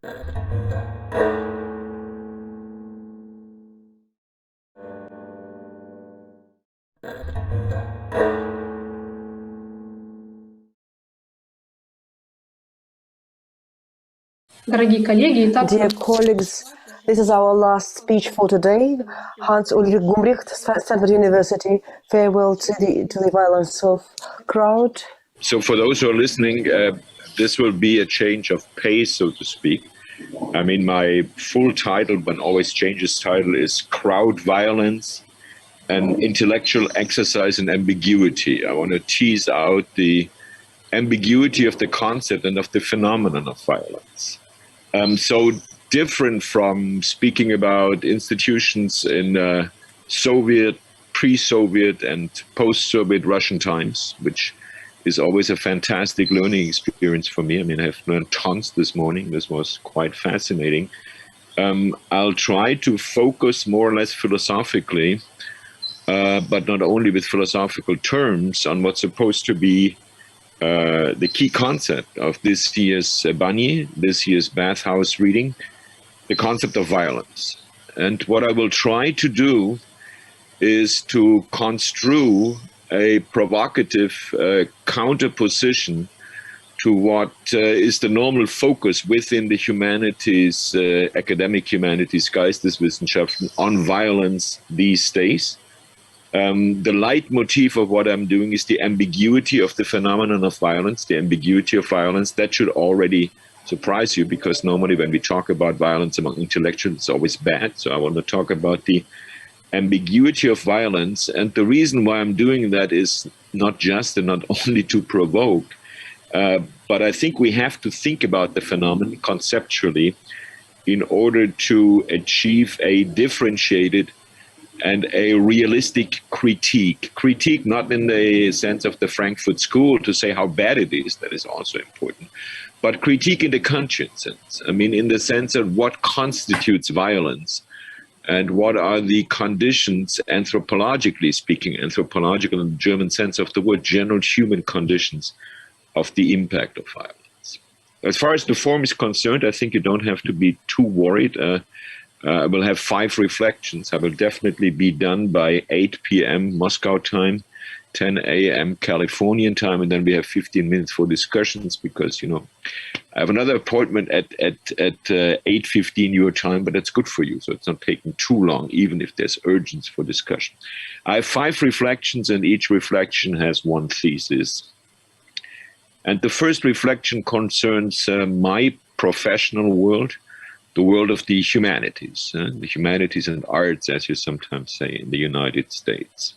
Dear colleagues, this is our last speech for today. Hans Ulrich Gumbrecht, Stanford University. Farewell to the violence of crowd. So for those who are listening, this will be a change of pace, so to speak. I mean, my full title, one always changes title, is Crowd Violence, an Intellectual Exercise in Ambiguity. I want to tease out the ambiguity of the concept and of the phenomenon of violence. So different from speaking about institutions in Soviet, pre-Soviet and post-Soviet Russian times, which is always a fantastic learning experience for me. I mean, I've learned tons this morning. This was quite fascinating. I'll try to focus more or less philosophically, but not only with philosophical terms, on what's supposed to be the key concept of this year's Bataille, this year's bathhouse reading, the concept of violence. And what I will try to do is to construe a provocative counterposition to what is the normal focus within the humanities, academic humanities, Geisteswissenschaften, on violence these days. The leitmotif of what I'm doing is the ambiguity of the phenomenon of violence, the ambiguity of violence. That should already surprise you, because normally when we talk about violence among intellectuals, it's always bad. So I want to talk about the ambiguity of violence. And the reason why I'm doing that is not just and not only to provoke, but I think we have to think about the phenomenon conceptually in order to achieve a differentiated and a realistic critique. Critique not in the sense of the Frankfurt School to say how bad it is, that is also important, but critique in the Kantian sense. I mean, in the sense of what constitutes violence and what are the conditions, anthropologically speaking, anthropological in the German sense of the word, general human conditions of the impact of violence. As far as the form is concerned, I think you don't have to be too worried. I will have 5 reflections. I will definitely be done by 8 p.m. Moscow time, 10 a.m. Californian time, and then we have 15 minutes for discussions because, you know, I have another appointment at 8:15 your time, but that's good for you. So it's not taking too long, even if there's urgency for discussion. I have 5 reflections, and each reflection has 1 thesis. And the first reflection concerns my professional world, the world of the humanities and arts, as you sometimes say in the United States.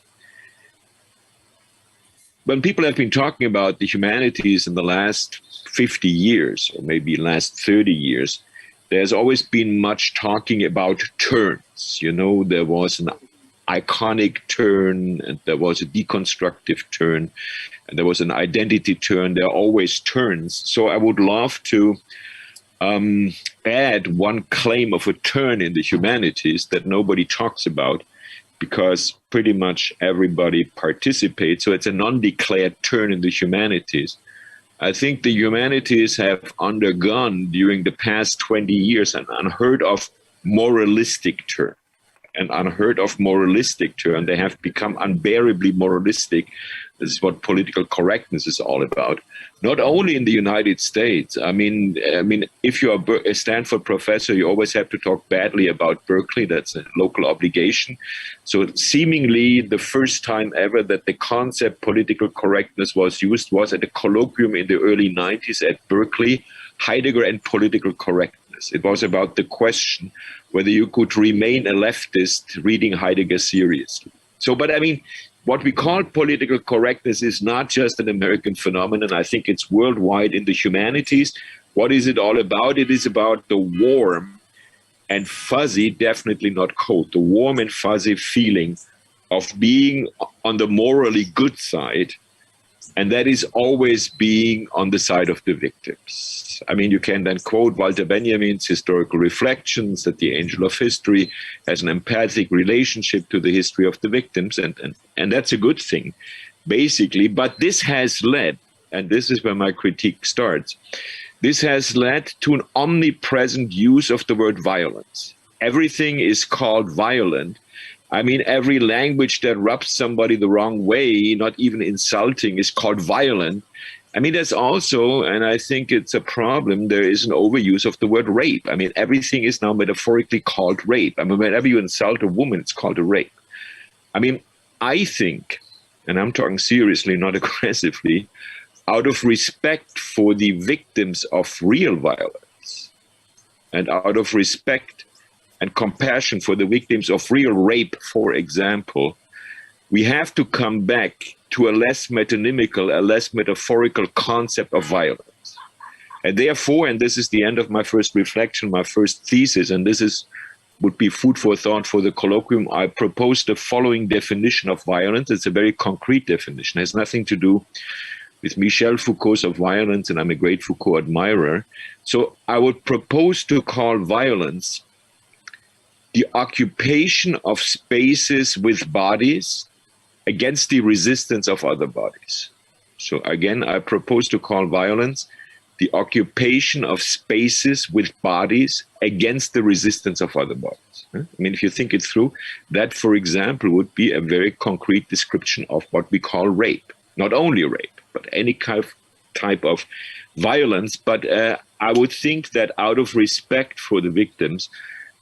When people have been talking about the humanities in the last 50 years, or maybe last 30 years, there's always been much talking about turns. You know, there was an iconic turn, and there was a deconstructive turn, and there was an identity turn. There are always turns. So I would love to add one claim of a turn in the humanities that nobody talks about, because pretty much everybody participates. So it's a non-declared turn in the humanities. I think the humanities have undergone during the past 20 years an unheard of moralistic turn. An unheard of moralistic turn. They have become unbearably moralistic. This is what political correctness is all about. Not only in the United States. I mean, if you are a Stanford professor, you always have to talk badly about Berkeley. That's a local obligation. So seemingly the first time ever that the concept political correctness was used was at a colloquium in the early 90s at Berkeley, Heidegger and political correctness. It was about the question whether you could remain a leftist reading Heidegger seriously. So, but I mean, what we call political correctness is not just an American phenomenon. I think it's worldwide in the humanities. What is it all about? It is about the warm and fuzzy, definitely not cold, the warm and fuzzy feeling of being on the morally good side, and that is always being on the side of the victims. I mean, you can then quote Walter Benjamin's historical reflections that the angel of history has an empathic relationship to the history of the victims, and that's a good thing, basically. But this has led, and this is where my critique starts, This has led to an omnipresent use of the word violence. Everything is called violent. I mean, every language that rubs somebody the wrong way, not even insulting, is called violent. I mean, there's also, and I think it's a problem, there is an overuse of the word rape. I mean, everything is now metaphorically called rape. I mean, whenever you insult a woman, it's called a rape. I mean, I think, and I'm talking seriously, not aggressively, out of respect for the victims of real violence, and out of respect and compassion for the victims of real rape, for example, we have to come back to a less metonymical, a less metaphorical concept of violence. And therefore, and this is the end of my first reflection, my first thesis, and this would be food for thought for the colloquium, I propose the following definition of violence. It's a very concrete definition. It has nothing to do with Michel Foucault's of violence, and I'm a great Foucault admirer. So I would propose to call violence the occupation of spaces with bodies against the resistance of other bodies. So again, I propose to call violence the occupation of spaces with bodies against the resistance of other bodies. I mean, if you think it through, that, for example, would be a very concrete description of what we call rape. Not only rape, but any type of violence. But I would think that out of respect for the victims,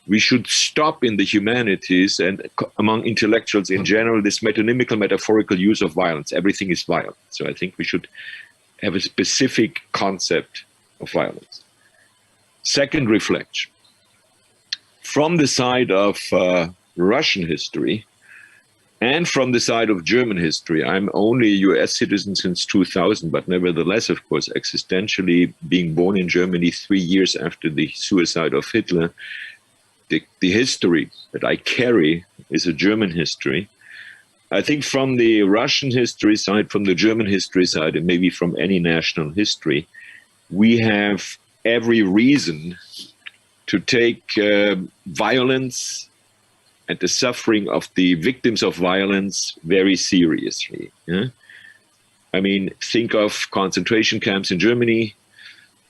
we should stop in the humanities and among intellectuals in general this metonymical, metaphorical use of violence. Everything is violent. So I think we should have a specific concept of violence. Second reflection. From the side of Russian history and from the side of German history, I'm only a US citizen since 2000, but nevertheless, of course, existentially being born in Germany 3 years after the suicide of Hitler, the history that I carry is a German history. I think from the Russian history side, from the German history side, and maybe from any national history, we have every reason to take violence and the suffering of the victims of violence very seriously. Yeah? I mean, think of concentration camps in Germany,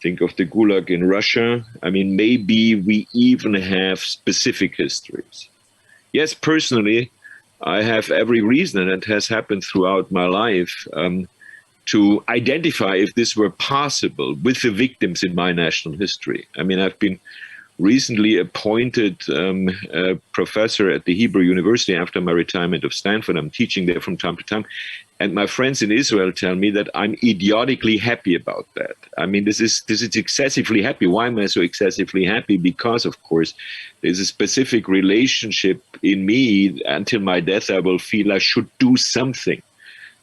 think of the Gulag in Russia. I mean, maybe we even have specific histories. Yes, personally, I have every reason, and it has happened throughout my life, to identify if this were possible with the victims in my national history. I mean, I've been recently appointed a professor at the Hebrew University after my retirement of Stanford. I'm teaching there from time to time. And my friends in Israel tell me that I'm idiotically happy about that. I mean, this is excessively happy. Why am I so excessively happy? Because, of course, there's a specific relationship in me. Until my death, I will feel I should do something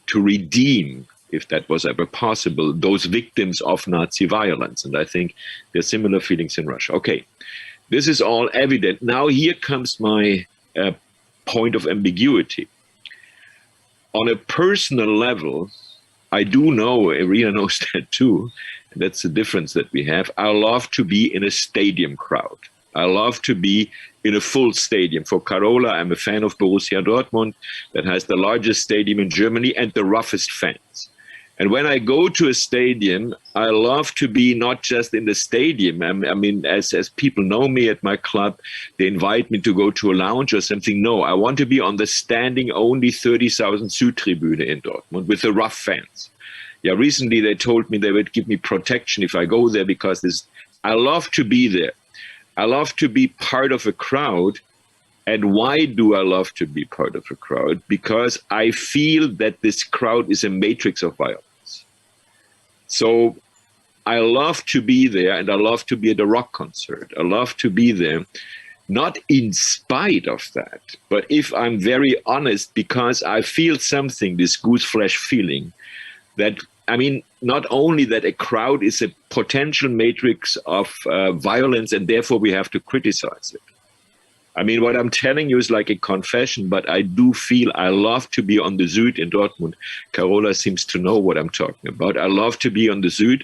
to redeem, if that was ever possible, those victims of Nazi violence. And I think there's similar feelings in Russia. Okay, this is all evident. Now here comes my point of ambiguity. On a personal level, I do know, Irina knows that too, and that's the difference that we have. I love to be in a stadium crowd. I love to be in a full stadium. For Carola, I'm a fan of Borussia Dortmund, that has the largest stadium in Germany and the roughest fans. And when I go to a stadium, I love to be not just in the stadium. I mean, as people know me at my club, they invite me to go to a lounge or something. No, I want to be on the standing only 30,000 Südtribüne in Dortmund with the rough fans. Yeah, recently they told me they would give me protection if I go there because I love to be there. I love to be part of a crowd. And why do I love to be part of a crowd? Because I feel that this crowd is a matrix of violence. So I love to be there, and I love to be at a rock concert. I love to be there, not in spite of that, but if I'm very honest, because I feel something, this goose flesh feeling, that, I mean, not only that a crowd is a potential matrix of violence, and therefore we have to criticize it. I mean, what I'm telling you is like a confession, but I do feel I love to be on the Süd in Dortmund. Carola seems to know what I'm talking about. I love to be on the Süd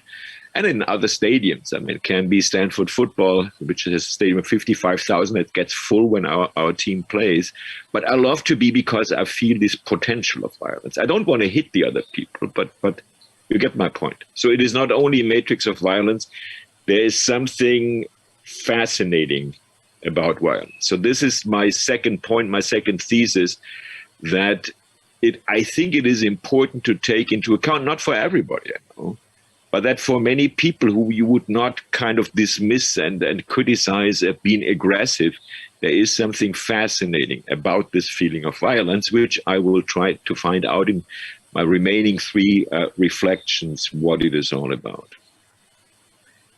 and in other stadiums. I mean, it can be Stanford football, which is a stadium of 55,000. It gets full when our team plays. But I love to be because I feel this potential of violence. I don't want to hit the other people, but you get my point. So it is not only a matrix of violence, there is something fascinating about violence. So this is my second point, my second thesis, that I think it is important to take into account, not for everybody, I know, but that for many people who you would not kind of dismiss and criticize as being aggressive, there is something fascinating about this feeling of violence, which I will try to find out in my remaining three reflections, what it is all about.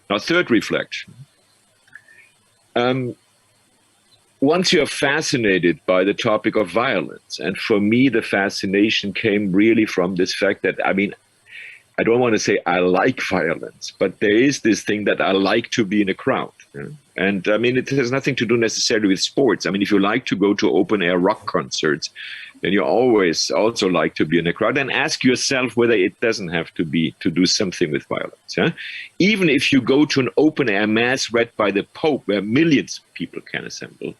Now, third reflection. Once you're fascinated by the topic of violence, and for me, the fascination came really from this fact that, I mean, I don't want to say I like violence, but there is this thing that I like to be in a crowd. Yeah? And I mean, it has nothing to do necessarily with sports. I mean, if you like to go to open air rock concerts, then you always also like to be in a crowd, and ask yourself whether it doesn't have to be to do something with violence. Yeah? Even if you go to an open air mass read by the Pope, where millions of people can assemble,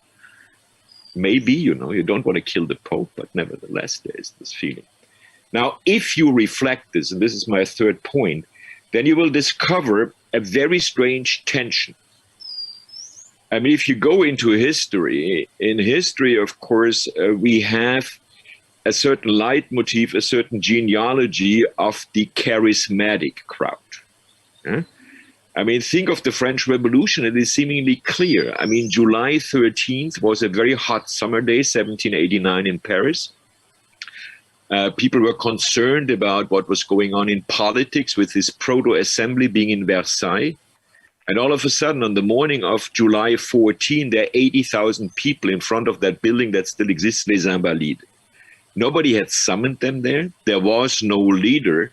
maybe, you know, you don't want to kill the Pope, but nevertheless, there is this feeling. Now, if you reflect this, and this is my third point, then you will discover a very strange tension. I mean, if you go into history, in history, of course, we have a certain leitmotif, a certain genealogy of the charismatic crowd. Yeah? I mean, think of the French Revolution. It is seemingly clear. I mean, July 13th was a very hot summer day, 1789 in Paris. People were concerned about what was going on in politics with this proto-assembly being in Versailles. And all of a sudden, on the morning of July 14, there are 80,000 people in front of that building that still exists, Les Invalides. Nobody had summoned them there. There was no leader.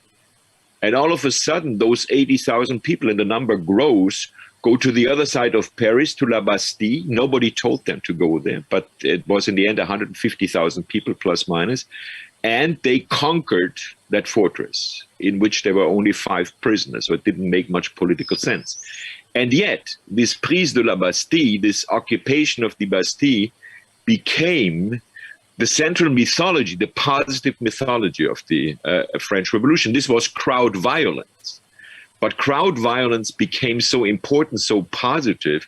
And all of a sudden, those 80,000 people, and the number grows, go to the other side of Paris, to La Bastille. Nobody told them to go there, but it was in the end 150,000 people, plus minus. And they conquered that fortress, in which there were only 5 prisoners, so it didn't make much political sense. And yet, this prise de la Bastille, this occupation of the Bastille, became the central mythology, the positive mythology of the French Revolution. This was crowd violence. But crowd violence became so important, so positive,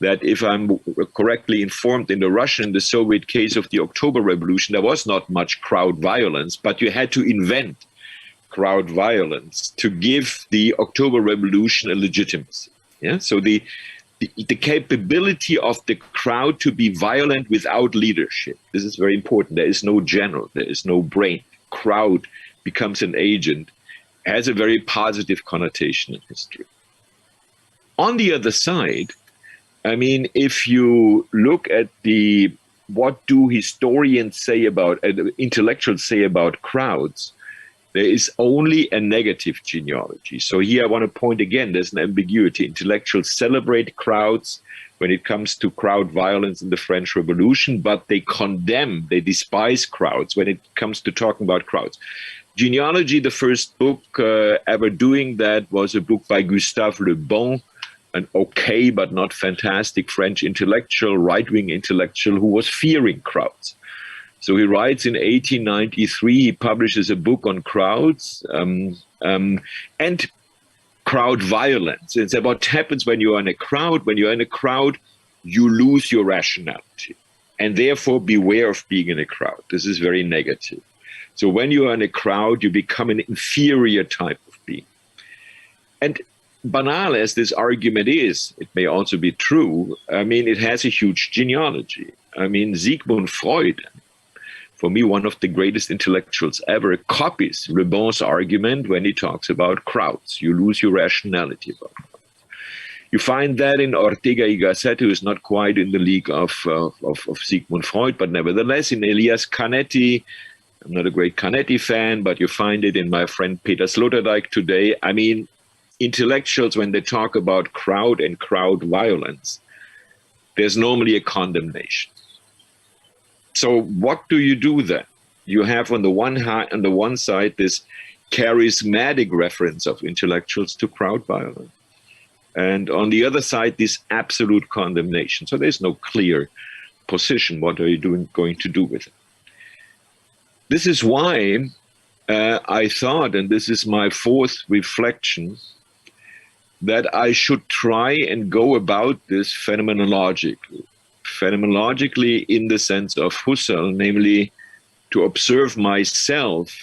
that if I'm correctly informed, in the Russian, the Soviet case of the October Revolution, there was not much crowd violence, but you had to invent crowd violence to give the October Revolution a legitimacy. Yeah, so the capability of the crowd to be violent without leadership. This is very important. There is no general, there is no brain. Crowd becomes an agent, has a very positive connotation in history. On the other side, I mean, if you look at what do historians say about, intellectuals say about crowds, there is only a negative genealogy. So here I want to point again, there's an ambiguity. Intellectuals celebrate crowds when it comes to crowd violence in the French Revolution, but they condemn, they despise crowds when it comes to talking about crowds. Genealogy, the first book ever doing that, was a book by Gustave Le Bon, an okay but not fantastic French intellectual, right-wing intellectual who was fearing crowds. So he writes in 1893, he publishes a book on crowds and crowd violence. It's about what happens when you are in a crowd. When you're in a crowd, you lose your rationality. And therefore, beware of being in a crowd. This is very negative. So when you are in a crowd, you become an inferior type of being. And banal as this argument is, it may also be true. I mean, it has a huge genealogy. I mean, Sigmund Freud, for me, one of the greatest intellectuals ever, copies Le Bon's argument when he talks about crowds. You lose your rationality about crowds. You find that in Ortega y Gasset, who is not quite in the league of Sigmund Freud, but nevertheless in Elias Canetti. I'm not a great Canetti fan, but you find it in my friend Peter Sloterdijk today. I mean, intellectuals, when they talk about crowd and crowd violence, there's normally a condemnation. So what do you do then? You have on the one side this charismatic reference of intellectuals to crowd violence, and on the other side this absolute condemnation. So there's no clear position. What are you going to do with it? This is why I thought, and this is my fourth reflection, that I should try and go about this phenomenologically. Phenomenologically in the sense of Husserl, namely to observe myself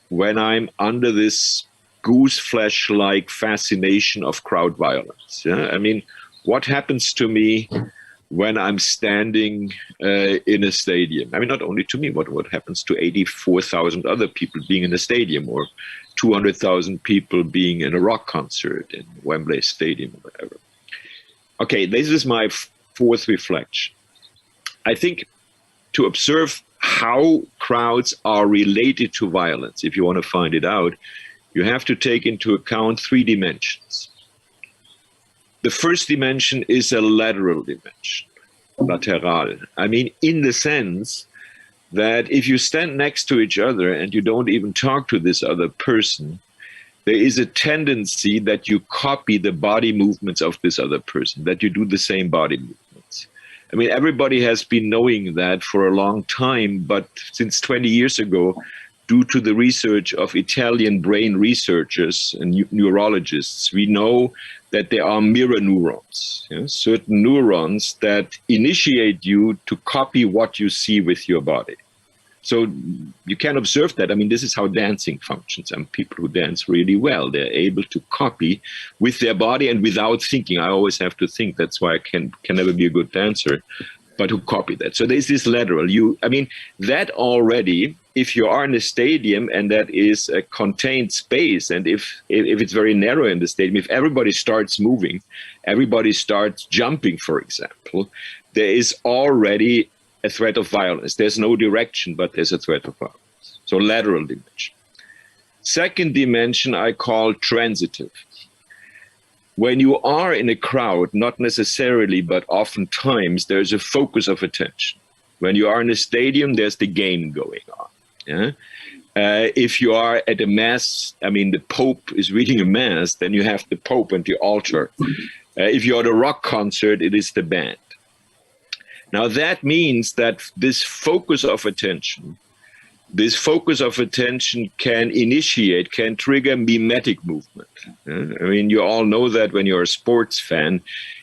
when I'm under this goose flesh-like fascination of crowd violence. Yeah? I mean, what happens to me when I'm standing in a stadium? I mean, not only to me, what happens to 84,000 other people being in a stadium, or 200,000 people being in a rock concert in Wembley Stadium or whatever. Okay, this is my fourth reflection. I think to observe how crowds are related to violence, if you want to find it out, you have to take into account three dimensions. The first dimension is a lateral dimension, lateral. I mean, in the sense that if you stand next to each other and you don't even talk to this other person, there is a tendency that you copy the body movements of this other person, that you do the same body movements. I mean, everybody has been knowing that for a long time, but since 20 years ago, due to the research of Italian brain researchers and neurologists, we know that there are mirror neurons, certain neurons that initiate you to copy what you see with your body. So you can observe that. I mean, this is how dancing functions. And people who dance really well, they're able to copy with their body and without thinking. I always have to think. That's why I can never be a good dancer, but who copy that. So there's this lateral. I mean, that already, if you are in a stadium and that is a contained space, and if it's very narrow in the stadium, if everybody starts moving, everybody starts jumping, for example, there is already a threat of violence. There's no direction, but there's a threat of violence. So lateral dimension. Second dimension I call transitive. When you are in a crowd, not necessarily, but oftentimes there's a focus of attention. When you are in a stadium, there's the game going on. Yeah? If you are at a mass, I mean, the Pope is reading a mass, then you have the Pope and the altar. If you're at a rock concert, it is the band. Now that means that this focus of attention can trigger mimetic movement. I mean, you all know that when you're a sports fan,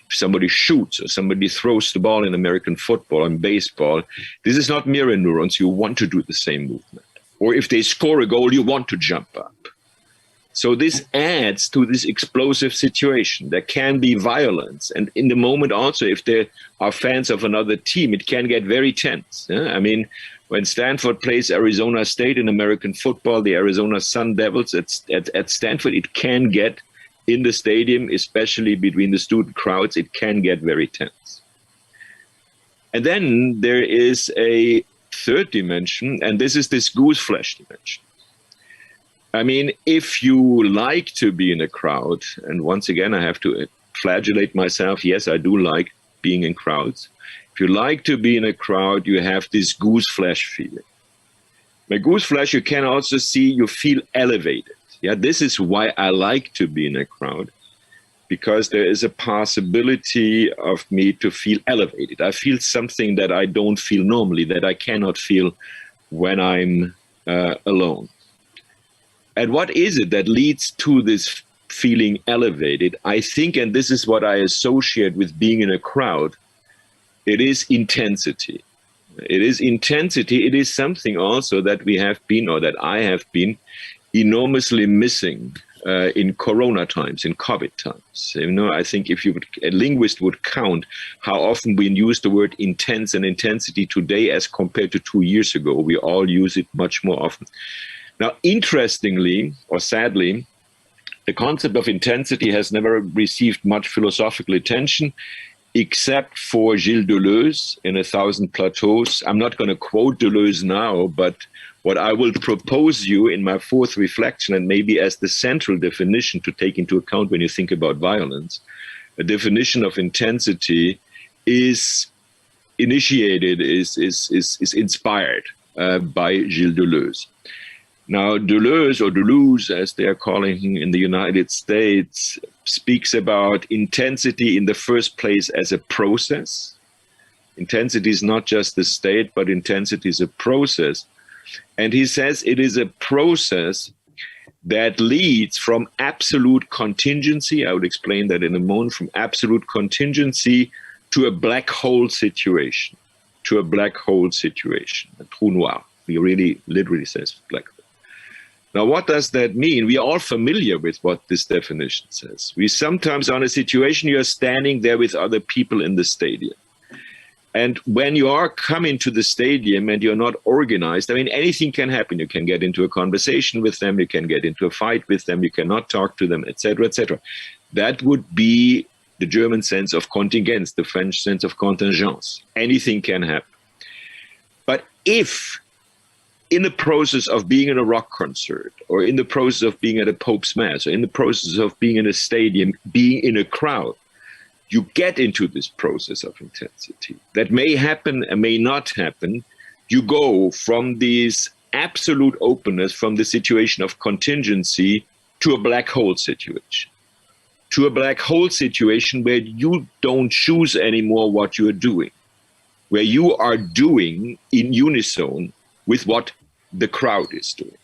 if somebody shoots or somebody throws the ball in American football and baseball, this is not mirror neurons. You want to do the same movement. Or if they score a goal, you want to jump up. So this adds to this explosive situation. There can be violence. And in the moment also, if there are fans of another team, it can get very tense. Yeah? I mean, when Stanford plays Arizona State in American football, the Arizona Sun Devils at Stanford, it can get in the stadium, especially between the student crowds, it can get very tense. And then there is a third dimension, and this is this goose flesh dimension. I mean, if you like to be in a crowd, and once again, I have to flagellate myself. Yes, I do like being in crowds. If you like to be in a crowd, you have this goose flesh feeling. By goose flesh, you can also see you feel elevated. Yeah, this is why I like to be in a crowd, because there is a possibility of me to feel elevated. I feel something that I don't feel normally, that I cannot feel when I'm alone. And what is it that leads to this feeling elevated? I think, and this is what I associate with being in a crowd, it is intensity. It is intensity. It is something also that we have been, or that I have been, enormously missing in Corona times, in COVID times. You know, I think if a linguist would count how often we use the word intense and intensity today as compared to 2 years ago, we all use it much more often. Now, interestingly, or sadly, the concept of intensity has never received much philosophical attention, except for Gilles Deleuze in A Thousand Plateaus. I'm not going to quote Deleuze now, but what I will propose you in my fourth reflection, and maybe as the central definition to take into account when you think about violence, a definition of intensity is initiated, is inspired by Gilles Deleuze. Now, Deleuze, or Deleuze, as they are calling him in the United States, speaks about intensity in the first place as a process. Intensity is not just the state, but intensity is a process. And he says it is a process that leads from absolute contingency, I would explain that in a moment, from absolute contingency to a black hole situation, a trou noir. He really literally says black hole. Now, what does that mean? We are all familiar with what this definition says. We sometimes are in a situation you're standing there with other people in the stadium. And when you are coming to the stadium and you're not organized, I mean, anything can happen. You can get into a conversation with them, you can get into a fight with them, you cannot talk to them, etc., etc. That would be the German sense of contingence, the French sense of contingence. Anything can happen. But if in the process of being in a rock concert, or in the process of being at a Pope's Mass, or in the process of being in a stadium, being in a crowd, you get into this process of intensity. That may happen and may not happen. You go from this absolute openness, from the situation of contingency, to a black hole situation. To a black hole situation where you don't choose anymore what you're doing, where you are doing in unison with what the crowd is doing,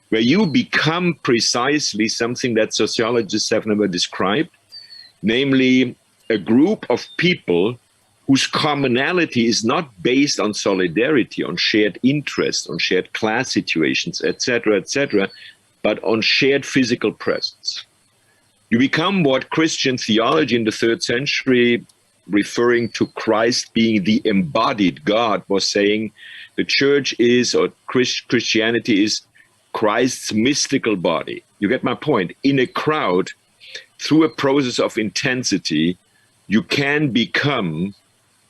where you become precisely something that sociologists have never described, namely a group of people whose commonality is not based on solidarity, on shared interests, on shared class situations, etc., but on shared physical presence. You become what Christian theology in the 3rd century, referring to Christ being the embodied God, was saying the church is, or Christianity is, Christ's mystical body. You get my point? In a crowd, through a process of intensity, you can become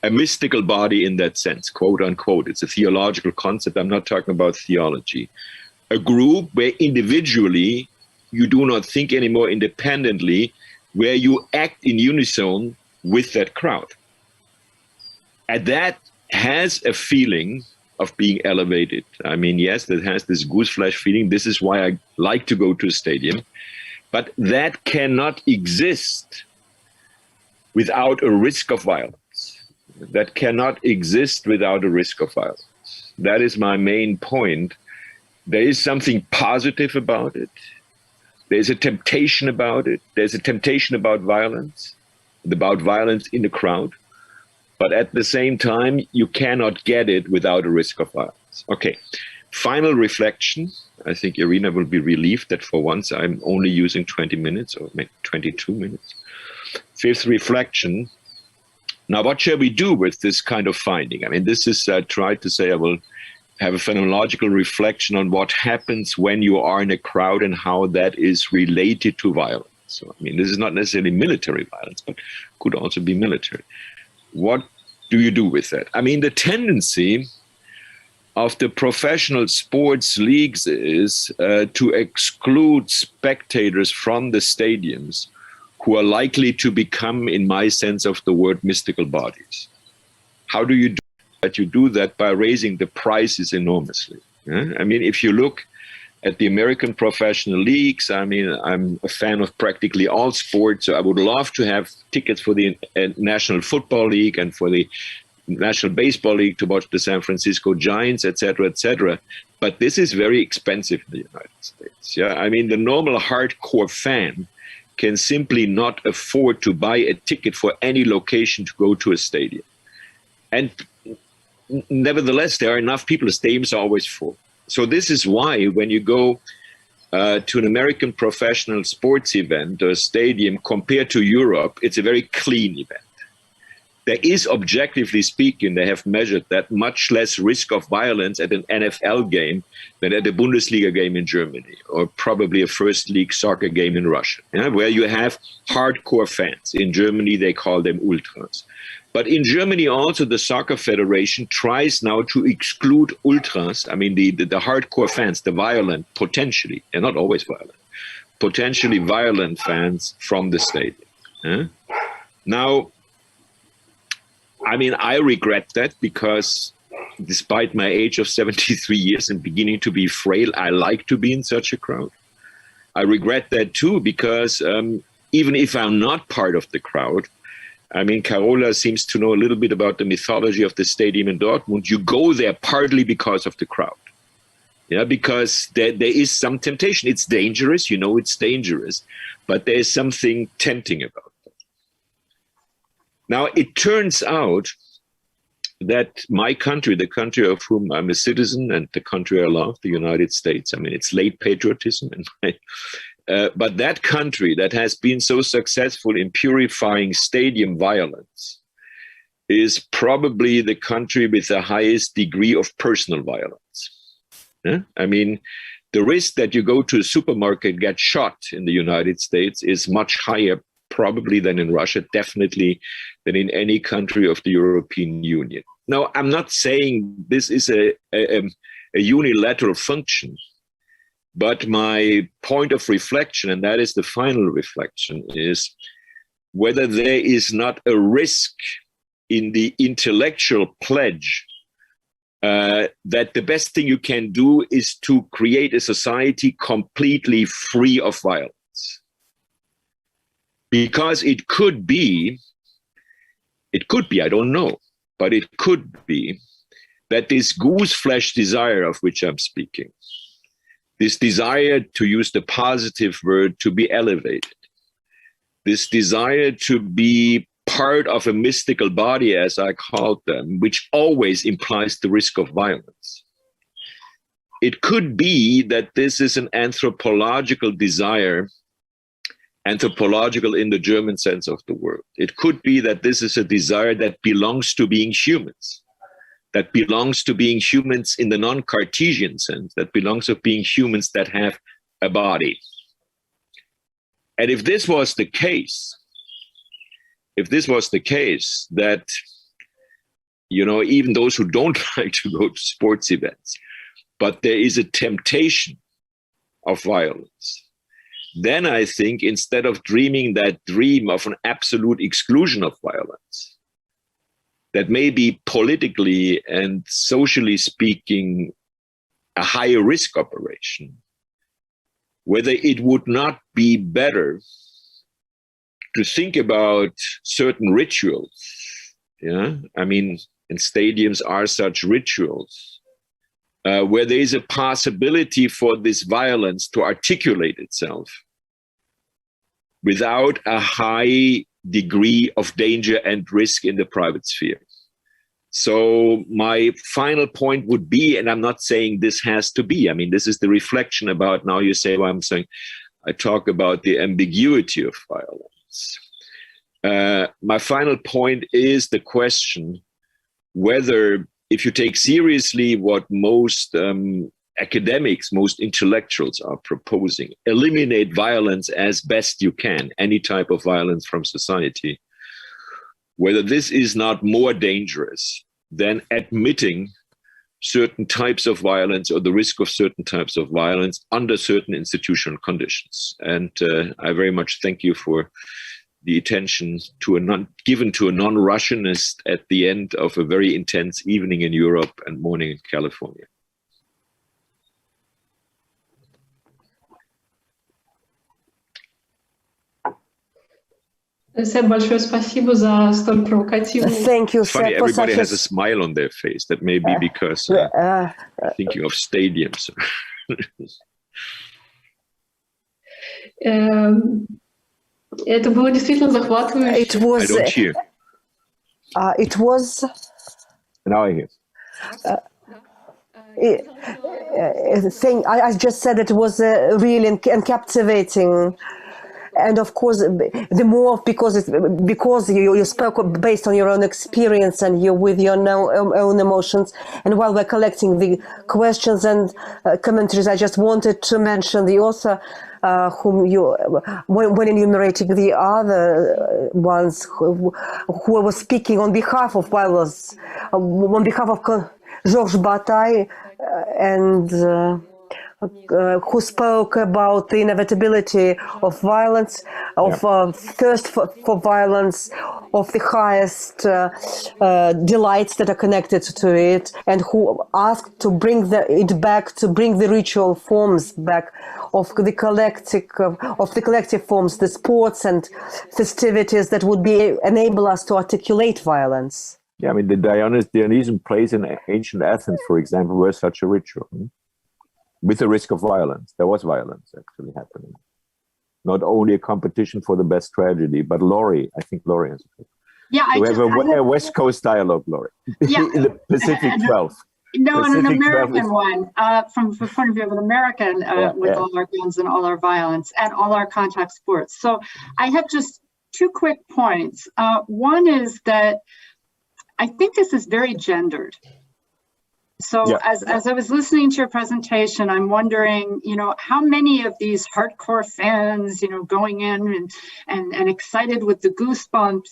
a mystical body in that sense, quote unquote. It's a theological concept. I'm not talking about theology. A group where individually you do not think anymore independently, where you act in unison with that crowd. And that has a feeling of being elevated. I mean, yes, that has this gooseflesh feeling. This is why I like to go to a stadium. But that cannot exist without a risk of violence. That cannot exist without a risk of violence. That is my main point. There is something positive about it. There's a temptation about it. There's a temptation about violence in the crowd. But at the same time, you cannot get it without a risk of violence. Okay, final reflection. I think Irina will be relieved that for once I'm only using 20 minutes or maybe 22 minutes. 5th reflection. Now, what shall we do with this kind of finding? I mean, this is, I tried to say I will have a phenomenological reflection on what happens when you are in a crowd and how that is related to violence. So, I mean, this is not necessarily military violence, but could also be military. What do you do with that? I mean, the tendency of the professional sports leagues is to exclude spectators from the stadiums who are likely to become, in my sense of the word, mystical bodies. How do you do that? You do that by raising the prices enormously. Yeah? I mean, if you look at the American professional leagues, I mean, I'm a fan of practically all sports, so I would love to have tickets for the National Football League and for the National Baseball League to watch the San Francisco Giants, etc., etc. But this is very expensive in the United States. Yeah, I mean, the normal hardcore fan can simply not afford to buy a ticket for any location to go to a stadium. And nevertheless, there are enough people. The stadiums are always full. So this is why when you go to an American professional sports event or stadium compared to Europe, it's a very clean event. There is, objectively speaking, they have measured that, much less risk of violence at an NFL game than at a Bundesliga game in Germany, or probably a first league soccer game in Russia, where you have hardcore fans. In Germany, they call them ultras. But in Germany also, the soccer federation tries now to exclude ultras, I mean the hardcore fans, the violent, potentially, and not always violent, potentially violent fans from the stadium. Now, I mean, I regret that because despite my age of 73 years and beginning to be frail, I like to be in such a crowd. I regret that too because even if I'm not part of the crowd, I mean, Carola seems to know a little bit about the mythology of the stadium in Dortmund. You go there partly because of the crowd. Yeah, because there is some temptation. It's dangerous, it's dangerous, but there is something tempting about it. Now, it turns out that my country, the country of whom I'm a citizen and the country I love, the United States, it's late patriotism, but that country that has been so successful in purifying stadium violence is probably the country with the highest degree of personal violence. Yeah? The risk that you go to a supermarket and get shot in the United States is much higher probably than in Russia, definitely than in any country of the European Union. Now, I'm not saying this is a unilateral function, but my point of reflection, and that is the final reflection, is whether there is not a risk in the intellectual pledge that the best thing you can do is to create a society completely free of violence. Because it could be, I don't know, but it could be that this goose flesh desire of which I'm speaking, this desire, to use the positive word, to be elevated, this desire to be part of a mystical body, as I called them, which always implies the risk of violence. It could be that this is an anthropological desire, anthropological in the German sense of the word. It could be that this is a desire that belongs to being humans, that belongs to being humans in the non-Cartesian sense, that belongs to being humans that have a body. And if this was the case, that, even those who don't like to go to sports events, but there is a temptation of violence, then I think instead of dreaming that dream of an absolute exclusion of violence, that may be politically and socially speaking a higher risk operation, whether it would not be better to think about certain rituals. Yeah, and stadiums are such rituals where there is a possibility for this violence to articulate itself without a high degree of danger and risk in the private sphere. So my final point would be, and I'm not saying this has to be, this is the reflection about, now you say, well, I'm saying, I talk about the ambiguity of violence. My final point is the question whether, if you take seriously what most academics, most intellectuals are proposing, eliminate violence as best you can, any type of violence from society, whether this is not more dangerous than admitting certain types of violence or the risk of certain types of violence under certain institutional conditions. And I very much thank you for the attention given to a non-Russianist at the end of a very intense evening in Europe and morning in California. Thank you, Funny, Seb, everybody has a smile on their face. That may be because thinking of stadiums. Это было действительно захватывающе. I don't hear. It was. Now I hear. I just said it was really and captivating. And of course, the more because you spoke based on your own experience and you with your own emotions. And while we're collecting the questions and commentaries, I just wanted to mention the author whom you, when enumerating the other ones who was speaking on behalf of violence, on behalf of Georges Bataille, and who spoke about the inevitability of violence, of thirst for violence, of the highest delights that are connected to it, and who asked to bring it back, to bring the ritual forms back of the collective forms, the sports and festivities that would enable us to articulate violence. Yeah, the Dionysian plays in ancient Athens, for example, were such a ritual. with the risk of violence. There was violence actually happening. Not only a competition for the best tragedy, but Laurie, I think Laurie has. Yeah, so we have a West Coast dialogue, Laurie. Yeah. In the Pacific 12. No, Pacific an American 12 one, from the point of view of an American, with all our guns and all our violence and all our contact sports. So I have just two quick points. One is that I think this is very gendered. So as I was listening to your presentation, I'm wondering, how many of these hardcore fans, going in and excited with the goosebumps,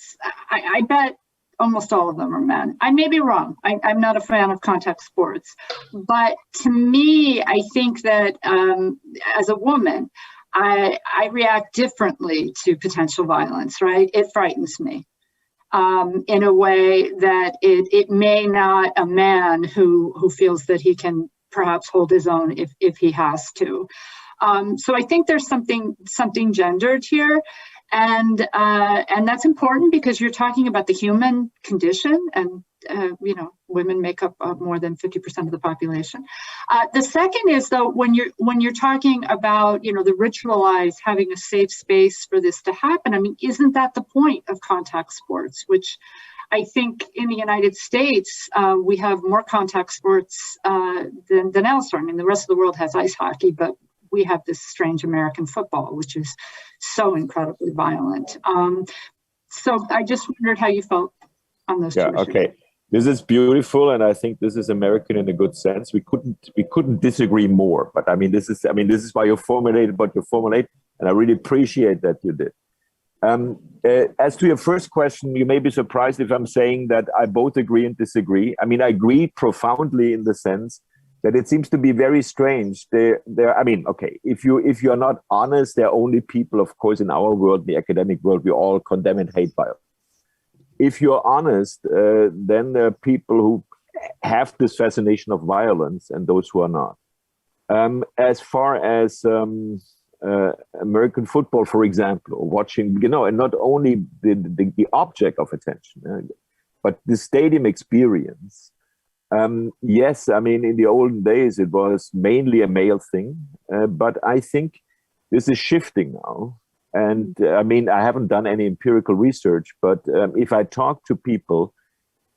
I bet almost all of them are men. I may be wrong. I'm not a fan of contact sports. But to me, I think that as a woman, I react differently to potential violence, right? It frightens me. In a way that it may not a man who feels that he can perhaps hold his own if he has to. So I think there's something gendered here, and that's important because you're talking about the human condition, and women make up more than 50% of the population. The second is, though, when you're talking about the ritualized, having a safe space for this to happen. I mean, isn't that the point of contact sports? Which I think in the United States we have more contact sports than elsewhere. I mean, the rest of the world has ice hockey, but we have this strange American football, which is so incredibly violent. So I just wondered how you felt on those two issues. Okay. This is beautiful, and I think this is American in a good sense. We couldn't disagree more. But this is why you formulated what you formulate, and I really appreciate that you did. As to your first question, you may be surprised if I'm saying that I both agree and disagree. I mean, I agree profoundly in the sense that it seems to be very strange. If you're not honest, there are only people, of course, in our world, the academic world, we all condemn and hate violence. If you're honest, then there are people who have this fascination of violence and those who are not. As far as American football, for example, or watching, and not only the object of attention, but the stadium experience. Yes, I mean, in the olden days, it was mainly a male thing, but I think this is shifting now. And I mean, I haven't done any empirical research, but if I talk to people,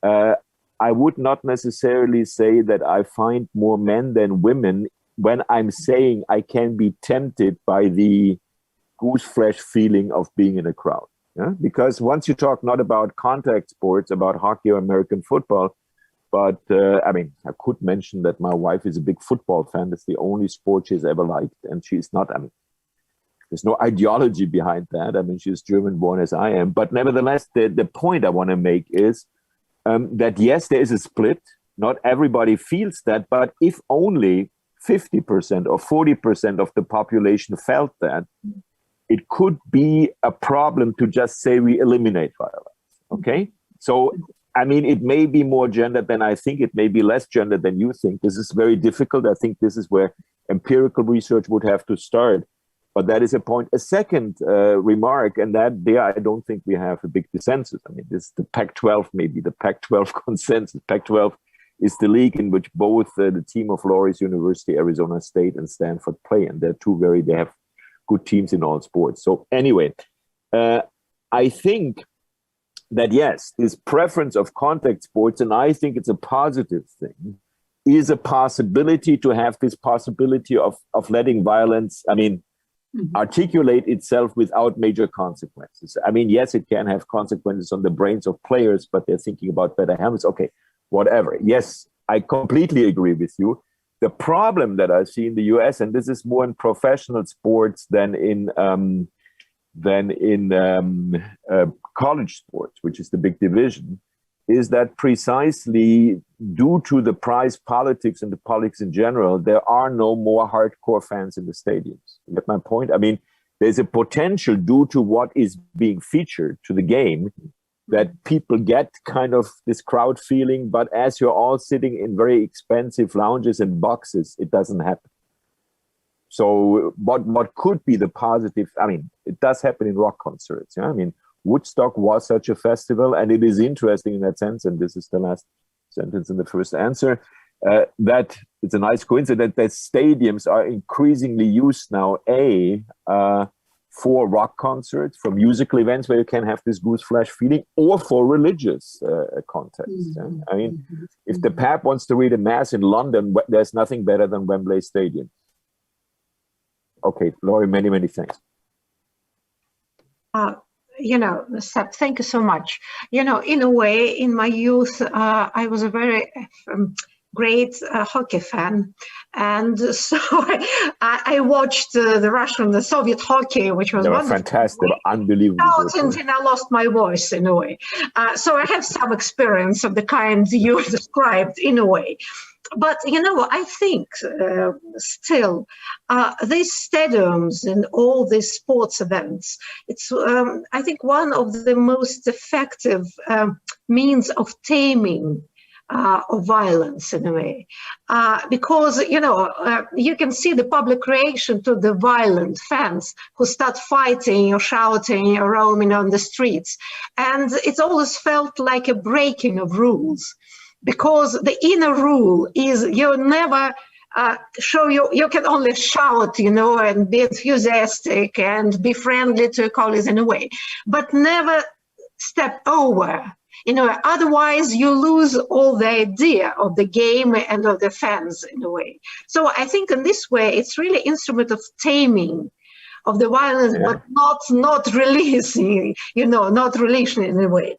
I would not necessarily say that I find more men than women when I'm saying I can be tempted by the goose flesh feeling of being in a crowd. Yeah? Because once you talk not about contact sports, about hockey or American football, but I could mention that my wife is a big football fan. That's the only sport she's ever liked. And she's not, there's no ideology behind that. I mean, she's German born as I am. But nevertheless, the point I want to make is that, yes, there is a split. Not everybody feels that. But if only 50% or 40% of the population felt that, it could be a problem to just say we eliminate violence. Okay? So, I mean, it may be more gendered than I think. It may be less gendered than you think. This is very difficult. I think this is where empirical research would have to start. But that is a point. A second remark, and that there I don't think we have a big consensus. I mean, this the Pac-12, maybe the Pac-12 consensus. Pac-12 is the league in which both the team of Laurie's University, Arizona State, and Stanford play, and they're they have good teams in all sports. So anyway, I think that yes, this preference of contact sports, and I think it's a positive thing, is a possibility to have this possibility of letting violence, articulate itself without major consequences. I mean, yes, it can have consequences on the brains of players, but they're thinking about better helmets. Okay, whatever. Yes, I completely agree with you. The problem that I see in the US, and this is more in professional sports than in college sports, which is the big division, is that precisely due to the prize politics and the politics in general, there are no more hardcore fans in the stadiums. You get my point? I mean, there's a potential due to what is being featured to the game that people get kind of this crowd feeling, but as you're all sitting in very expensive lounges and boxes, it doesn't happen. So what could be the positive? I mean, it does happen in rock concerts. I mean, Woodstock was such a festival, and it is interesting in that sense, and this is the last sentence in the first answer. that it's a nice coincidence that stadiums are increasingly used now, for rock concerts, for musical events where you can have this gooseflesh feeling, or for religious contexts. Yeah? I mean, if the Pope wants to read a mass in London, there's nothing better than Wembley Stadium. Okay, Laurie, many, many thanks. Seb, thank you so much. In a way, in my youth, I was a very great hockey fan, and so I watched the Soviet hockey, which was fantastic, unbelievable. And I lost my voice in a way. So I have some experience of the kind you described in a way. But, I think still these stadiums and all these sports events, it's, I think, one of the most effective means of taming of violence in a way, because you can see the public reaction to the violent fans who start fighting or shouting or roaming on the streets, and it's always felt like a breaking of rules, because the inner rule is you never you can only shout, and be enthusiastic and be friendly to your colleagues in a way, but never step over. Otherwise you lose all the idea of the game and of the fans in a way. So I think in this way, it's really instrument of taming of the violence, but not releasing, not releasing in a way.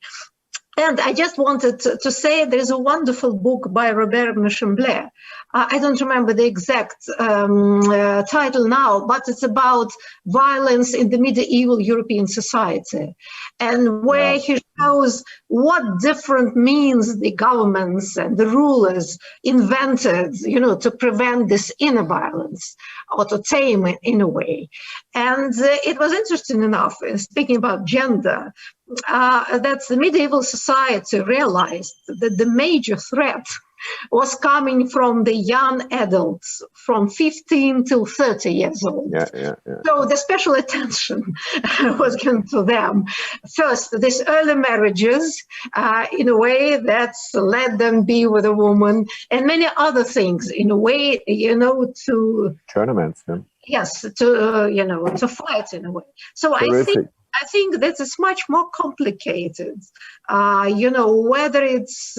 And I just wanted to say there's a wonderful book by Robert Mechemblé. I don't remember the exact title now, but it's about violence in the medieval European society, and where he shows what different means the governments and the rulers invented, to prevent this inner violence or to tame it in a way. And it was interesting enough, speaking about gender, that the medieval society realized that the major threat was coming from the young adults from 15 till 30 years old. So the special attention was given to them. First, these early marriages, in a way that's let them be with a woman, and many other things, in a way, to tournaments. Yes, to fight in a way. So Terrific. I think that is much more complicated, whether it's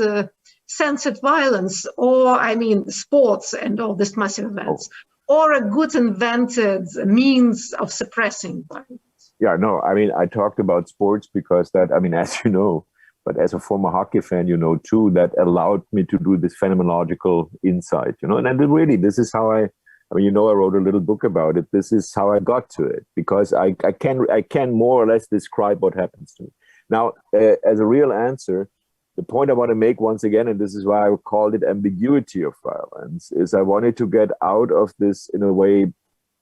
censored violence or, sports and all these massive events, or a good invented means of suppressing violence. Yeah, no, I talked about sports because that, as you know, but as a former hockey fan, too, that allowed me to do this phenomenological insight, and then really, this is how I wrote a little book about it. This is how I got to it, because I can more or less describe what happens to me. Now, as a real answer, the point I want to make once again, and this is why I called it ambiguity of violence, is I wanted to get out of this in a way,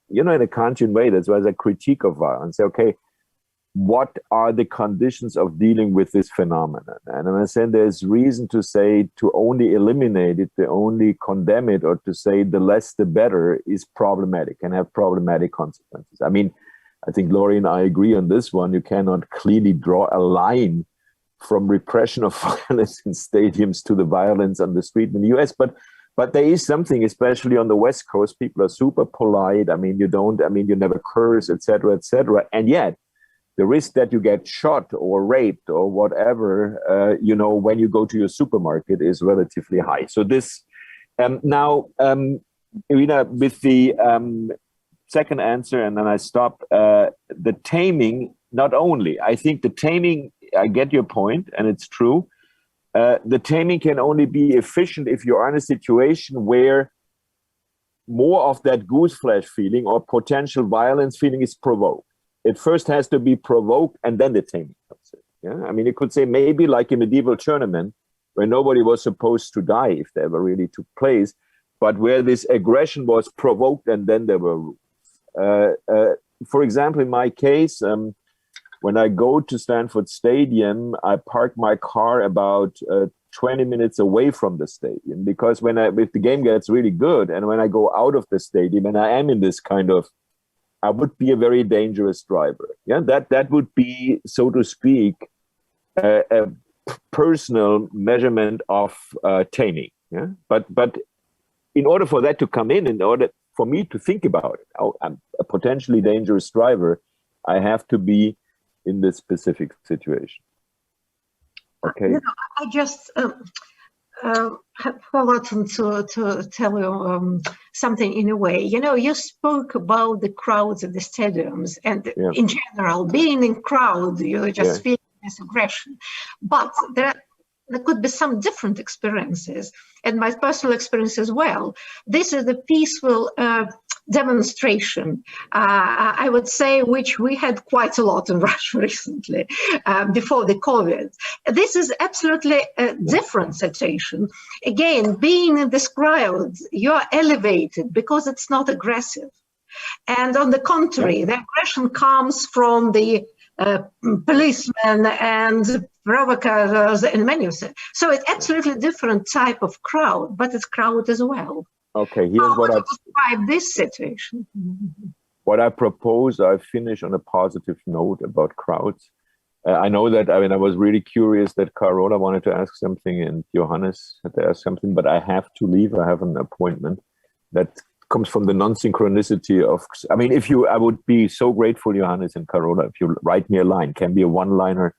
in a Kantian way. That's why it's a critique of violence. Okay, what are the conditions of dealing with this phenomenon? And I said there's reason to say to only eliminate it, to only condemn it, or to say the less the better is problematic and have problematic consequences. I think Laurie and I agree on this one. You cannot clearly draw a line from repression of violence in stadiums to the violence on the street in the US, but there is something, especially on the West Coast, people are super polite. You never curse, etc., etc. And yet, the risk that you get shot or raped or whatever, when you go to your supermarket is relatively high. So this, now, Irina, with the second answer, and then I stop, the taming, not only, I think the taming, I get your point, and it's true. The taming can only be efficient if you are in a situation where more of that gooseflesh feeling or potential violence feeling is provoked. It first has to be provoked, and then the taming comes in. Yeah, you could say maybe like a medieval tournament where nobody was supposed to die if they ever really took place, but where this aggression was provoked, and then there were rules. For example, in my case, when I go to Stanford Stadium, I park my car about 20 minutes away from the stadium, because if the game gets really good, and when I go out of the stadium and I am in this I would be a very dangerous driver. Yeah, that would be, so to speak, a personal measurement of taming. Yeah, but in order for that to come in order for me to think about it, I'm a potentially dangerous driver, I have to be in this specific situation. Okay. You know, I just have forgotten to tell you something in a way. You know, you spoke about the crowds at the stadiums, and in general, being in crowd, you just feel this aggression. But there could be some different experiences, and my personal experience as well. This is the peaceful demonstration, I would say, which we had quite a lot in Russia recently, before the COVID. This is absolutely a different situation. Again, being in this crowd, you are elevated because it's not aggressive. And on the contrary, the aggression comes from the policemen and provocateurs and many of them. So it's absolutely different type of crowd, but it's crowd as well. Okay, here's what I describe this situation. What I propose, I finish on a positive note about crowds. I know that, I mean, I was really curious that Carola wanted to ask something and Johannes had to ask something, but I have to leave. I have an appointment that comes from the non-synchronicity of, I mean, I would be so grateful, Johannes and Carola, if you write me a line, can be a one-liner.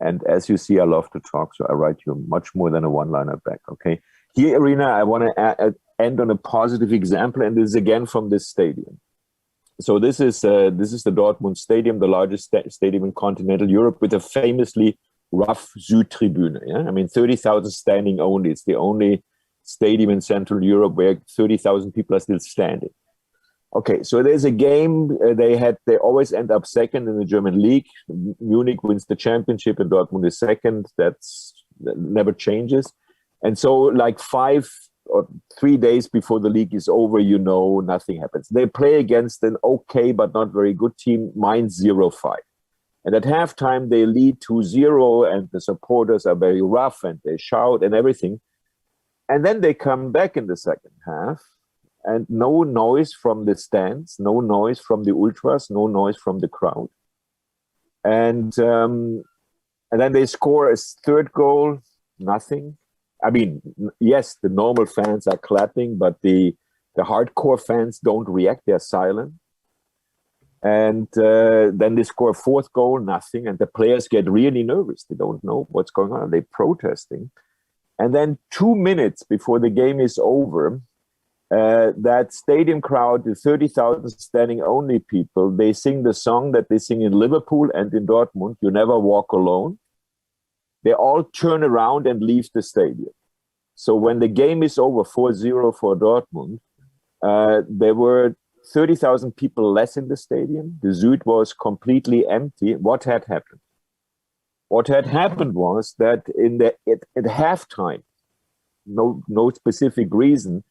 And as you see, I love to talk, so I write you much more than a one-liner back, okay? Here, Irina, I want to end on a positive example, and this is again from this stadium. So this is the Dortmund Stadium, the largest stadium in continental Europe, with a famously rough Südtribüne. Yeah, I mean 30,000 standing only. It's the only stadium in Central Europe where 30,000 people are still standing. Okay, so there's a game. They always end up second in the German league. Munich wins the championship, and Dortmund is second. That never changes. And so, like 5 or 3 days before the league is over, you know, nothing happens. They play against an okay but not very good team, Mainz 05. And at halftime, they lead 2-0, and the supporters are very rough, and they shout and everything. And then they come back in the second half, and no noise from the stands, no noise from the ultras, no noise from the crowd. And then they score a third goal, nothing. I mean, yes, the normal fans are clapping, but the hardcore fans don't react, they're silent. And then they score a fourth goal, nothing. And the players get really nervous. They don't know what's going on. They're protesting. And then 2 minutes before the game is over, that stadium crowd, the 30,000 standing only people, they sing the song that they sing in Liverpool and in Dortmund, "You Never Walk Alone." They all turn around and leave the stadium. So when the game is over, 4-0 for Dortmund, there were 30,000 people less in the stadium. The Süd was completely empty. What had happened? What had happened was that at halftime, no specific reason,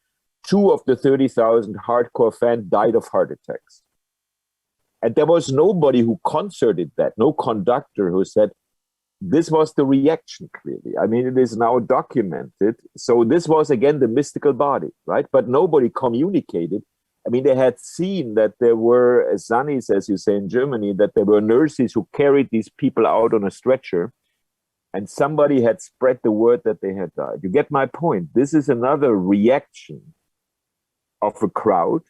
2 of the 30,000 hardcore fans died of heart attacks. And there was nobody who concerted that, no conductor who said, this was the reaction, clearly. I mean, it is now documented. So this was, again, the mystical body, right? But nobody communicated. I mean, they had seen that there were Zannis, as you say in Germany, that there were nurses who carried these people out on a stretcher, and somebody had spread the word that they had died. You get my point? This is another reaction of a crowd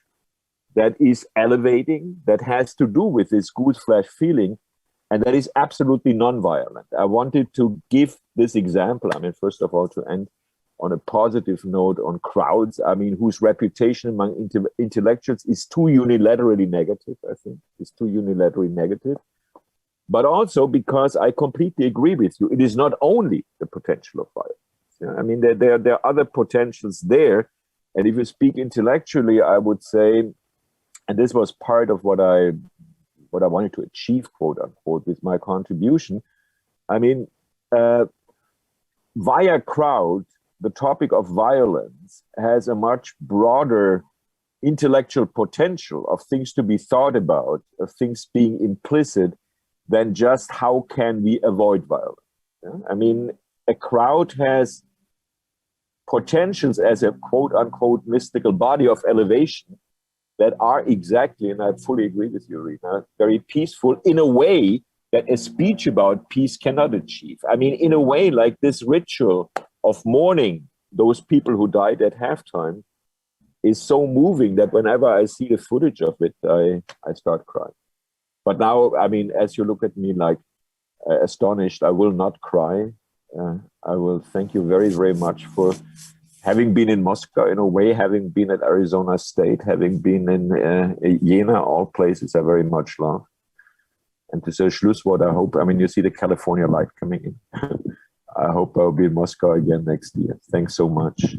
that is elevating, that has to do with this gooseflesh feeling, and that is absolutely non-violent. I wanted to give this example, I mean, first of all, to end on a positive note on crowds, I mean, whose reputation among intellectuals is too unilaterally negative, I think. It's too unilaterally negative. But also because I completely agree with you, it is not only the potential of violence. Yeah? I mean, there are other potentials there. And if you speak intellectually, I would say, and this was part of what I wanted to achieve, quote unquote, with my contribution. I mean, via crowd, the topic of violence has a much broader intellectual potential of things to be thought about, of things being implicit, than just how can we avoid violence. Yeah? I mean, a crowd has potentials as a quote unquote mystical body of elevation that are exactly, and I fully agree with you, Rina, very peaceful in a way that a speech about peace cannot achieve. I mean, in a way, like this ritual of mourning those people who died at halftime, is so moving that whenever I see the footage of it, I start crying. But now, I mean, as you look at me like astonished, I will not cry. I will thank you very, very much for having been in Moscow, in a way, having been at Arizona State, having been in Jena, all places I very much love. And to say Schlusswort, I hope, I mean, you see the California light coming in. I hope I'll be in Moscow again next year. Thanks so much.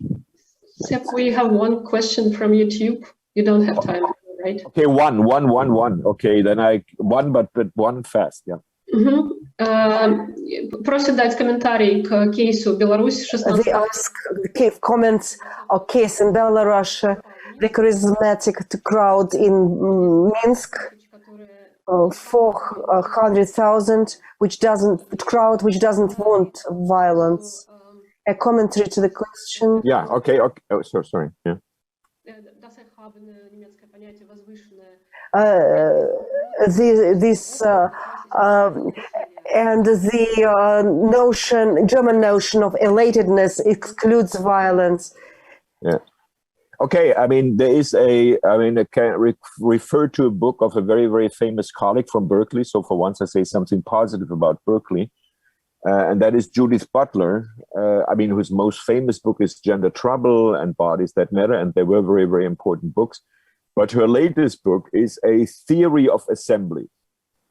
Seb, we have one question from YouTube. You don't have time, right? Okay, one. Okay, then one, but one fast, yeah. Просят дать комментарий к кейсу Беларусь 16. They ask, give comments on case in Belarus, the charismatic crowd in Minsk, 400,000, which doesn't want violence. A commentary to the question. Yeah. Okay. Oh, sorry. Yeah. And the German notion of elatedness excludes violence. Yeah. Okay. I mean, I can refer to a book of a very, very famous colleague from Berkeley. So for once I say something positive about Berkeley. And that is Judith Butler, whose most famous book is Gender Trouble and Bodies That Matter. And they were very, very important books. But her latest book is a theory of assembly.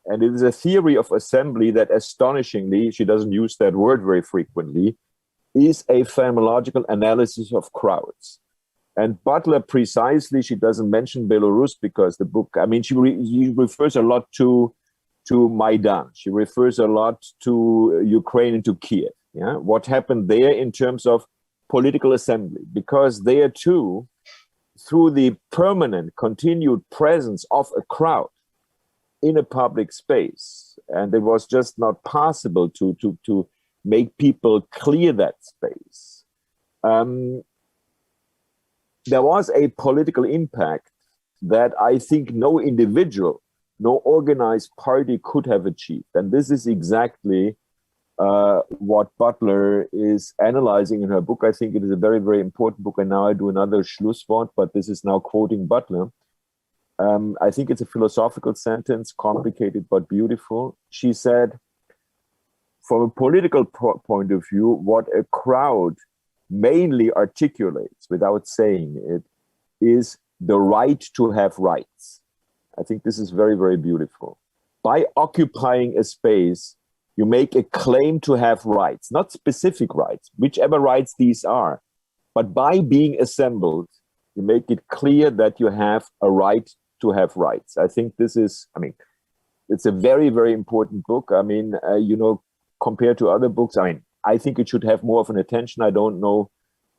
And it is a theory of assembly that, astonishingly, she doesn't use that word very frequently, is a phenomenological analysis of crowds. And Butler, precisely, she doesn't mention Belarus because the book, she refers a lot to Maidan. She refers a lot to Ukraine and to Kiev. Yeah, what happened there in terms of political assembly, because there too, through the permanent, continued presence of a crowd in a public space, and it was just not possible to make people clear that space. There was a political impact that I think no individual, no organized party could have achieved. And this is exactly what Butler is analyzing in her book. I think it is a very, very important book. And now I do another Schlusswort, but this is now quoting Butler. I think it's a philosophical sentence, complicated but beautiful. She said, from a political point of view, what a crowd mainly articulates, without saying it, is the right to have rights. I think this is very, very beautiful. By occupying a space, you make a claim to have rights, not specific rights, whichever rights these are. But by being assembled, you make it clear that you have a right to have rights. I think this is, it's a very, very important book. Compared to other books, I think it should have more of an attention. I don't know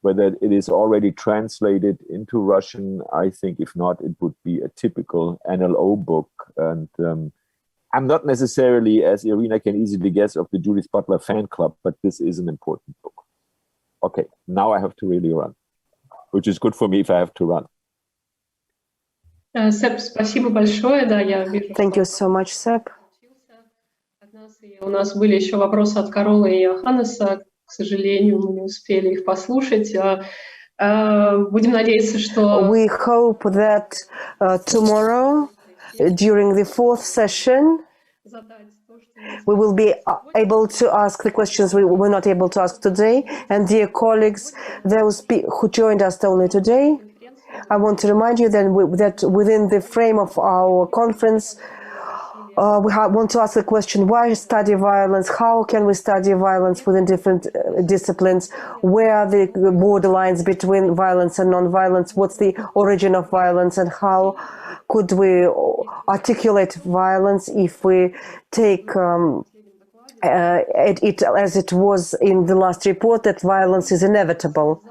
whether it is already translated into Russian. I think if not, it would be a typical NLO book. And I'm not necessarily, as Irina can easily guess, of the Judith Butler fan club, but this is an important book. Okay, now I have to really run, which is good for me if I have to run. Себ, спасибо большое. Да, я вижу. Thank you so much, Seb. У нас были еще вопросы от Каролы и Йоханнеса. К сожалению, мы не успели их послушать. Будем надеяться, что... We hope that tomorrow, during the fourth session, we will be able to ask the questions we were not able to ask today. And dear colleagues, those who joined us only today, I want to remind you that within the frame of our conference, we want to ask the question, why study violence? How can we study violence within different disciplines? Where are the borderlines between violence and non-violence? What's the origin of violence? And how could we articulate violence if we take it as it was in the last report, that violence is inevitable?